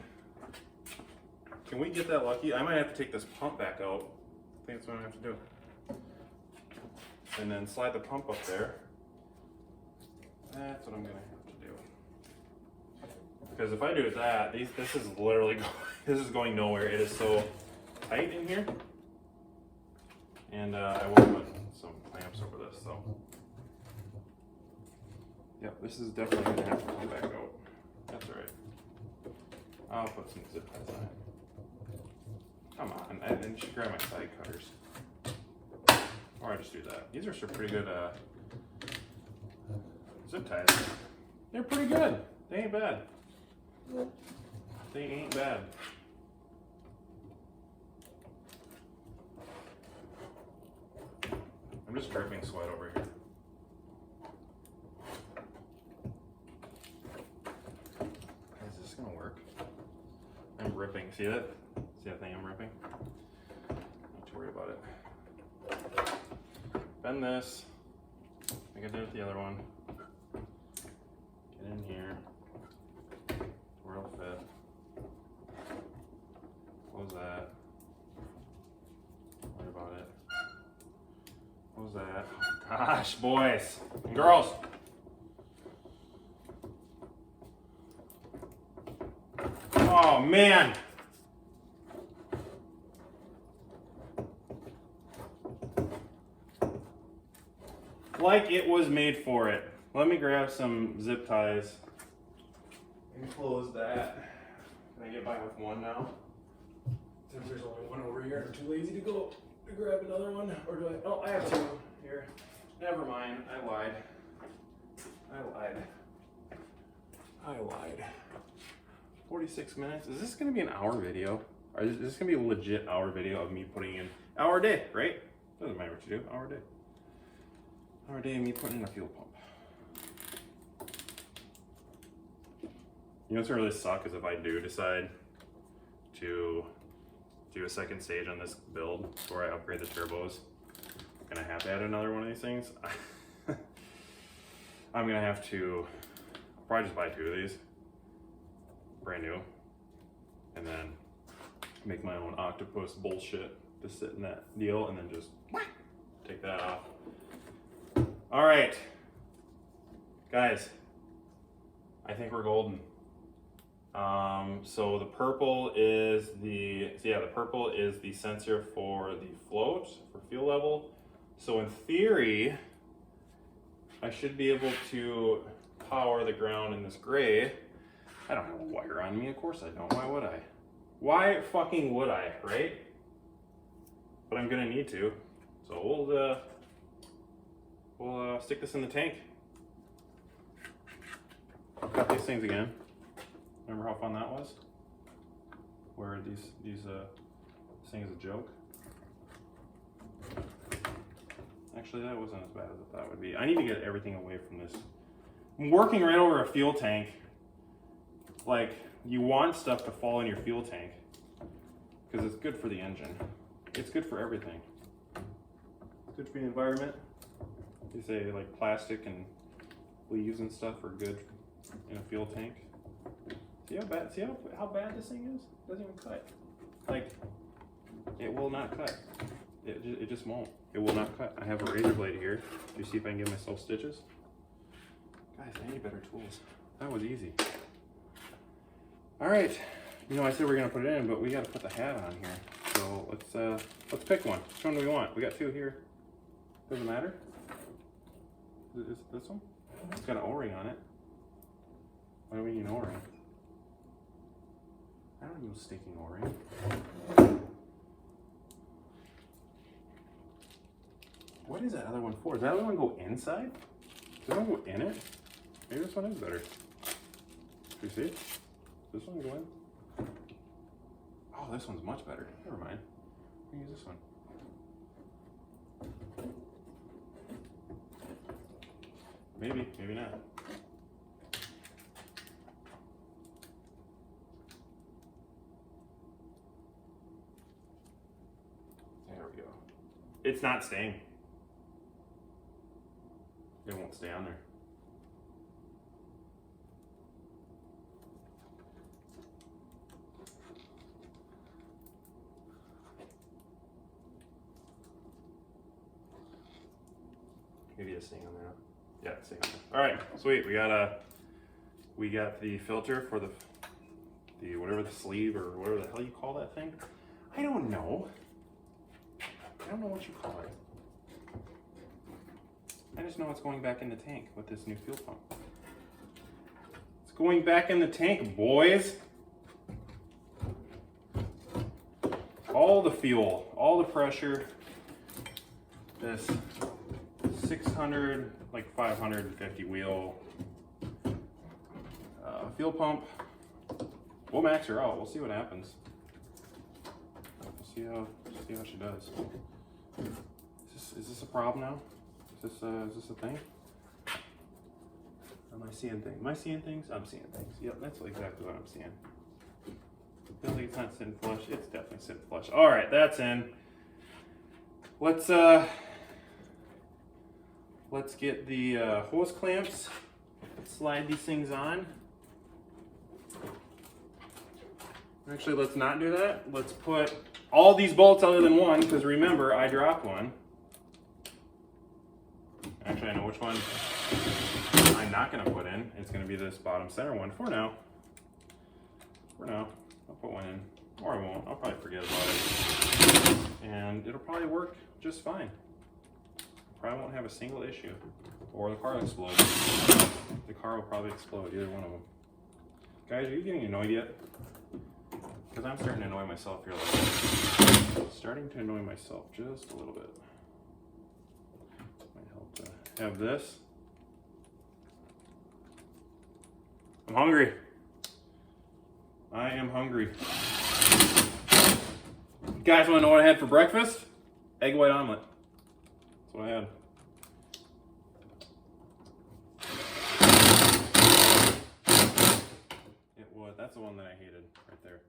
Can we get that lucky? I might have to take this pump back out. I think that's what I have to do. And then slide the pump up there. That's what I'm gonna have to do. Because if I do that, this is literally this is going nowhere. It is so tight in here. And I will put some clamps over this, so. Yep, this is definitely gonna have to come back out. That's all right. I'll put some zip ties on it. Come on, and you should grab my side cutters. Or I just do that. These are some pretty good zip ties. They're pretty good. They ain't bad. They ain't bad. I'm just dripping sweat over here. Is this gonna work? I'm ripping. See that? See that thing I'm ripping? Not too worried about it. Bend this. Like I did with the other one. Get in here. Where it'll fit. Close that. Worry about it. Close that. Oh, gosh, boys and girls. Oh man. Like it was made for it. Let me grab some zip ties and close that. Can I get by with one now? Since there's only one over here, I'm too lazy to go to grab another one. Or do I? Oh, I have two here. Never mind. I lied. 46 minutes. Is this going to be an hour video? Or is this going to be a legit hour video of me putting in hour a day, right? Doesn't matter what you do. Hour a day. Hour a day of me putting in a fuel pump. You know what's going to really suck is if I do decide to do a second stage on this build before I upgrade the turbos. I'm going to have to add another one of these things. I'm going to have to probably just buy two of these. Brand new. And then make my own octopus bullshit to sit in that deal and then just take that off. All right, guys, I think we're golden. So the purple is the sensor for the float, for fuel level. So in theory, I should be able to power the ground in this gray. I don't have a wire on me, of course I don't. Why would I? Why fucking would I, right? But I'm gonna need to. So we'll stick this in the tank. I'll cut these things again. Remember how fun that was? Where this thing is a joke. Actually, that wasn't as bad as I thought it would be. I need to get everything away from this. I'm working right over a fuel tank. Like, you want stuff to fall in your fuel tank because it's good for the engine. It's good for everything. It's good for the environment. They say like plastic and leaves and stuff are good in a fuel tank. See how bad? See how bad this thing is? It doesn't even cut. Like, it will not cut. It just won't. It will not cut. I have a razor blade here. Do you see if I can give myself stitches? Guys, I need better tools. That was easy. All right. You know, I said we're gonna put it in, but we got to put the hat on here. So let's pick one. Which one do we want? We got two here. Doesn't matter. Is it this one? It's got an O-ring on it. Why do we need an O-ring? I don't use stinking O-ring. What is that other one for? Does that other one go inside? Does that one go in it? Maybe this one is better. Do you see? Does this one go in? Oh, this one's much better. Never mind. We can use this one. Maybe, maybe not. There we go. It's not staying. It won't stay on there. Maybe it's staying on there. Yeah, it's staying on there. All right, sweet. We got the filter for the whatever the sleeve or whatever the hell you call that thing. I don't know. I don't know what you call it. I just know it's going back in the tank with this new fuel pump. It's going back in the tank, boys. All the fuel, all the pressure, this 600, like 550 wheel fuel pump. We'll max her out. We'll see what happens. We'll see how she does. Is this a problem now? Is this a thing? Am I seeing things? Am I seeing things? I'm seeing things. Yep, that's exactly what I'm seeing. Feels like it's not sitting flush. It's definitely sitting flush. All right, that's in. Let's get the hose clamps. Slide these things on. Actually, let's not do that. Let's put all these bolts other than one, because remember, I dropped one. Actually, I know which one I'm not going to put in. It's going to be this bottom center one for now. For now, I'll put one in, or I won't. I'll probably forget about it, and it'll probably work just fine. Probably won't have a single issue, or the car will explode. The car will probably explode, either one of them. Guys, are you getting annoyed yet? Because I'm starting to annoy myself here. Starting to annoy myself just a little bit. Might help to have this. I'm hungry. I am hungry. You guys want to know what I had for breakfast? Egg white omelet. That's what I had. That's the one that I hated right there.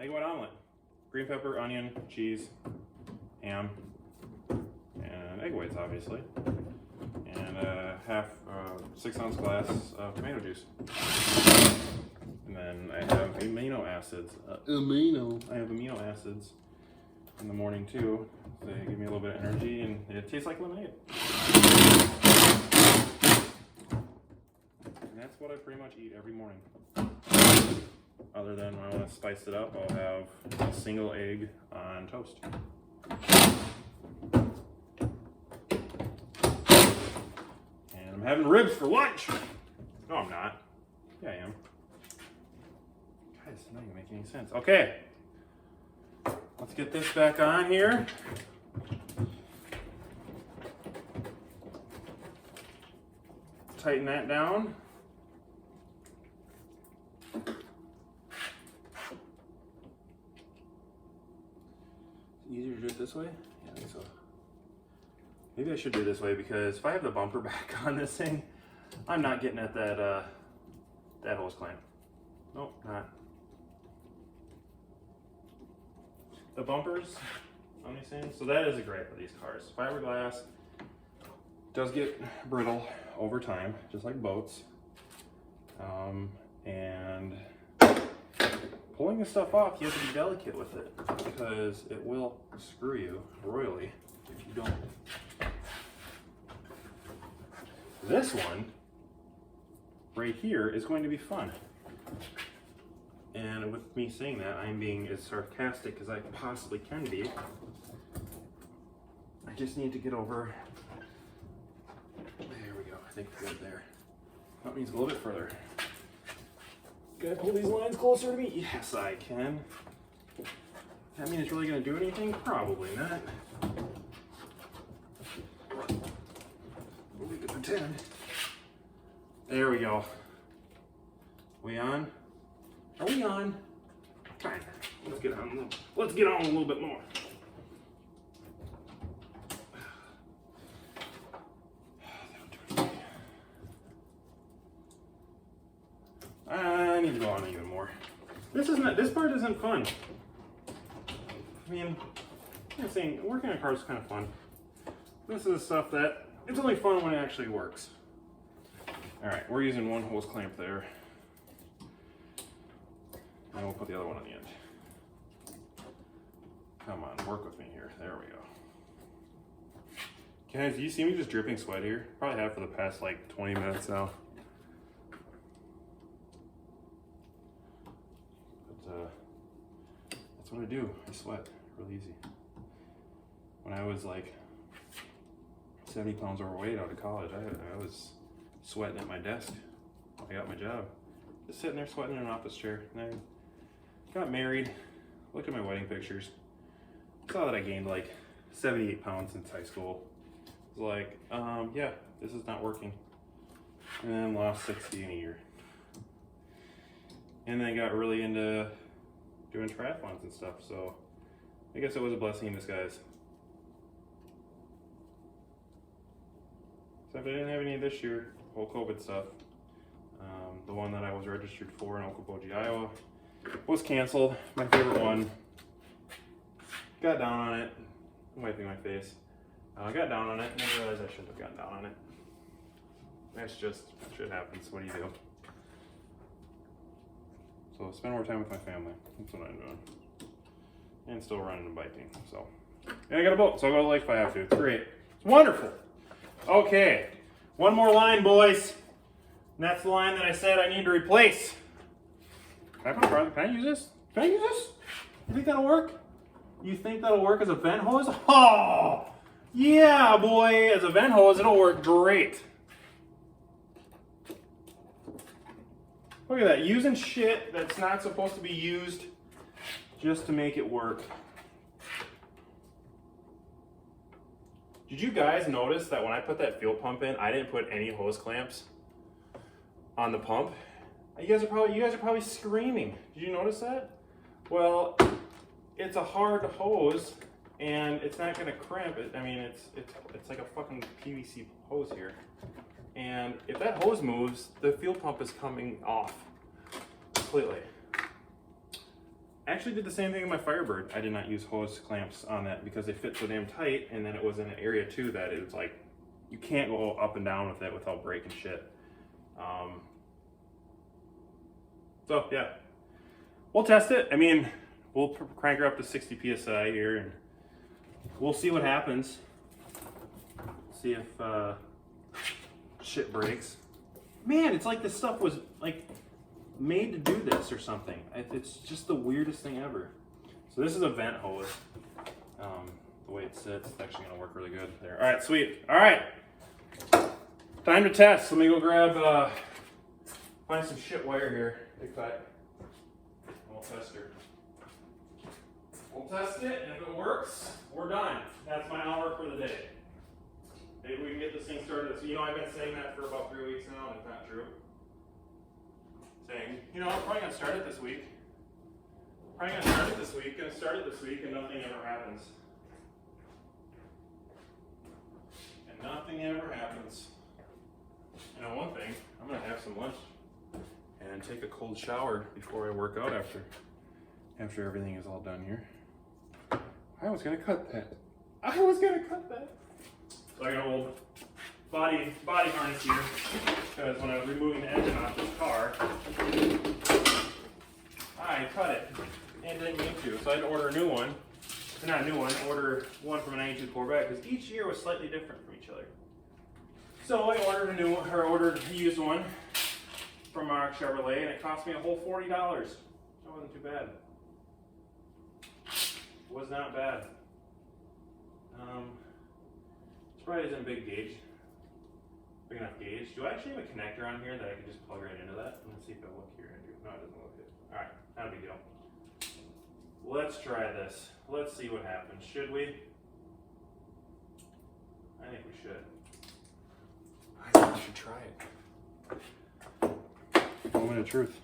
Egg white omelet. Green pepper, onion, cheese, ham, and egg whites, obviously. And half 6 ounce glass of tomato juice. And then I have amino acids. I have amino acids in the morning too. So they give me a little bit of energy, and it tastes like lemonade. And that's what I pretty much eat every morning. Other than when I want to spice it up, I'll have a single egg on toast. And I'm having ribs for lunch. No, I'm not. Yeah, I am. Guys, it's not even making any sense. Okay. Let's get this back on here. Tighten that down. Easier to do it this way? Yeah, I think so. Maybe I should do it this way, because if I have the bumper back on this thing, I'm not getting at that that hose clamp. Nope, not. The bumpers on these things, so that is a gripe of these cars. Fiberglass does get brittle over time, just like boats. And pulling this stuff off, you have to be delicate with it, because it will screw you royally if you don't. This one right here is going to be fun. And with me saying that, I'm being as sarcastic as I possibly can be. I just need to get over. There we go. I think we're good there. That means a little bit further. Can I pull these lines closer to me? Yes, I can. That mean it's really going to do anything? Probably not. We could pretend. There we go. We on? Are we on? Kind of. Let's get on. Let's get on a little bit more. I need to go on even more. This part isn't fun. I mean, I'm saying working on cars is kind of fun. This is stuff that it's only fun when it actually works. All right, we're using one hose clamp there. And we'll put the other one on the end. Come on, work with me here. There we go. Guys, do you see me just dripping sweat here? Probably have for the past like 20 minutes now. But that's what I do. I sweat real easy. When I was like 70 pounds overweight out of college, I was sweating at my desk. I got my job. Just sitting there sweating in an office chair. And I got married, looked at my wedding pictures, saw that I gained like 78 pounds since high school. It's like, yeah, this is not working. And then lost 60 in a year. And then got really into doing triathlons and stuff. So I guess it was a blessing in disguise. Except I didn't have any this year, whole COVID stuff. The one that I was registered for in Okoboji, Iowa was canceled. My favorite one. Got down on it. I'm wiping my face. I got down on it and I realized I shouldn't have gotten down on it. That's just, shit happens. What do you do? So spend more time with my family. That's what I'm doing. And still running and biking. So, and I got a boat, so I'll go to the lake if I have to. It's great. It's wonderful. Okay, one more line, boys. And that's the line that I said I need to replace. Can I use this? Can I use this? You think that'll work? You think that'll work as a vent hose? Oh, yeah, boy. As a vent hose, it'll work great. Look at that. Using shit that's not supposed to be used just to make it work. Did you guys notice that when I put that fuel pump in, I didn't put any hose clamps on the pump? You guys are probably screaming. Did you notice that? Well, it's a hard hose and it's not going to crimp. I mean, it's like a fucking PVC hose here. And if that hose moves, the fuel pump is coming off completely. I actually did the same thing in my Firebird. I did not use hose clamps on that because they fit so damn tight, and then it was in an area too that it was like, you can't go up and down with it without breaking shit. So yeah, we'll test it. I mean, we'll crank her up to 60 PSI here and we'll see what happens. See if shit breaks. Man, it's like this stuff was like made to do this or something. It's just the weirdest thing ever. So this is a vent hose. The way it sits, it's actually gonna work really good there. All right, sweet. All right, time to test. Let me go grab, find some shit wire here. Big fat. We'll test her. We'll test it, and if it works, we're done. That's my hour for the day. Maybe we can get this thing started. So, you know, I've been saying that for about 3 weeks now, and it's not true. Saying, you know, I'm probably going to start it this week. Gonna start it this week, and nothing ever happens. And nothing ever happens. You know, one thing, I'm going to have some lunch and take a cold shower before I work out after everything is all done here. I was going to cut that. So I got an old body harness here, because when I was removing the engine off this car, I cut it and didn't mean to. So I had to order a new one. Not a new one, order one from a 92 Corvette, because each year was slightly different from each other. So I ordered a used one from our Chevrolet, and it cost me a whole $40. That wasn't too bad. Was not bad. This probably isn't a big enough gauge. Do I actually have a connector on here that I can just plug right into that? Let's see if it'll look here. No, it doesn't look good. All right, not a big deal. Let's try this. Let's see what happens. Should we? I think we should. I think we should try it. Moment of truth.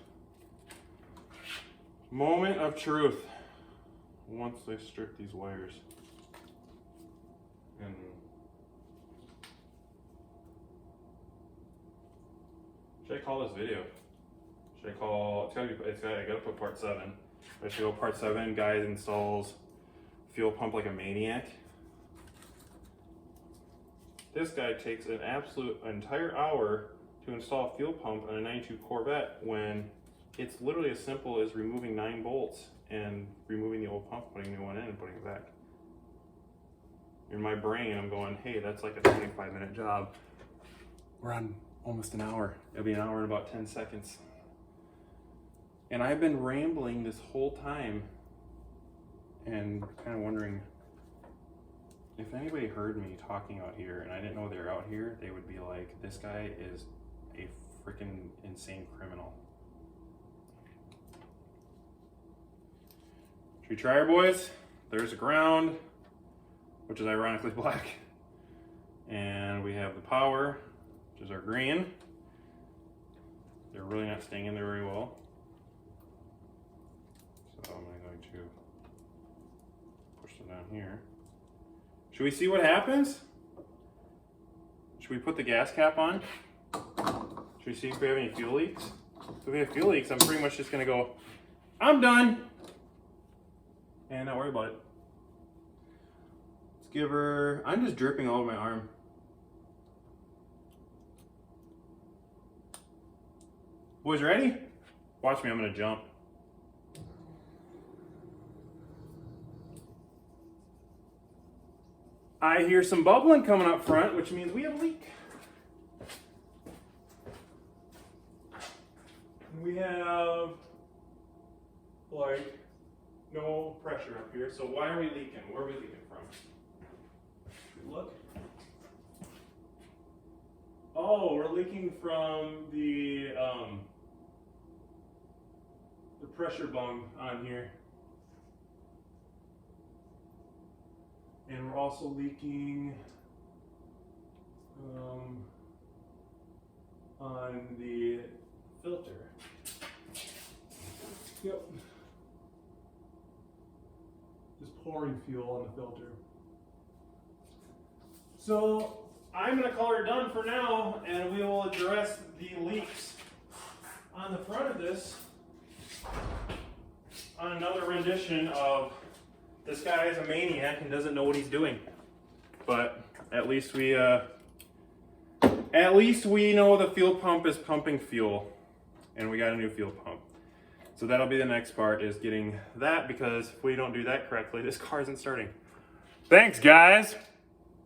Moment of truth. Once I strip these wires. And should I call this video? Should I call, I gotta put part 7. I should go part 7, guy installs fuel pump like a maniac. This guy takes an entire hour to install a fuel pump on a 92 Corvette when it's literally as simple as removing 9 bolts and removing the old pump, putting a new one in and putting it back. In my brain, I'm going, hey, that's like a 25-minute job. We're on almost an hour. It'll be an hour in about 10 seconds. And I've been rambling this whole time and kind of wondering if anybody heard me talking out here and I didn't know they were out here, they would be like, this guy is a freaking insane criminal. Should we try her, boys? There's a ground. which is ironically black. And we have the power, which is our green. They're really not staying in there very well. So I'm going to push them down here. Should we see what happens? Should we put the gas cap on? Should we see if we have any fuel leaks? If we have fuel leaks, I'm pretty much just going to go, I'm done. And not worry about it. Let's give her, I'm just dripping all over my arm. Boys, ready? Watch me, I'm going to jump. I hear some bubbling coming up front, which means we have a leak. We have, like, no pressure up here. So why are we leaking? Where are we leaking from? Should we look? Oh, we're leaking from the pressure bung on here. And we're also leaking on the filter. Yep. Just pouring fuel on the filter. So I'm going to call her done for now, and we will address the leaks on the front of this on another rendition of this guy is a maniac and doesn't know what he's doing. But at least we know the fuel pump is pumping fuel, and we got a new fuel pump. So that'll be the next part, is getting that, because if we don't do that correctly, this car isn't starting. Thanks, guys.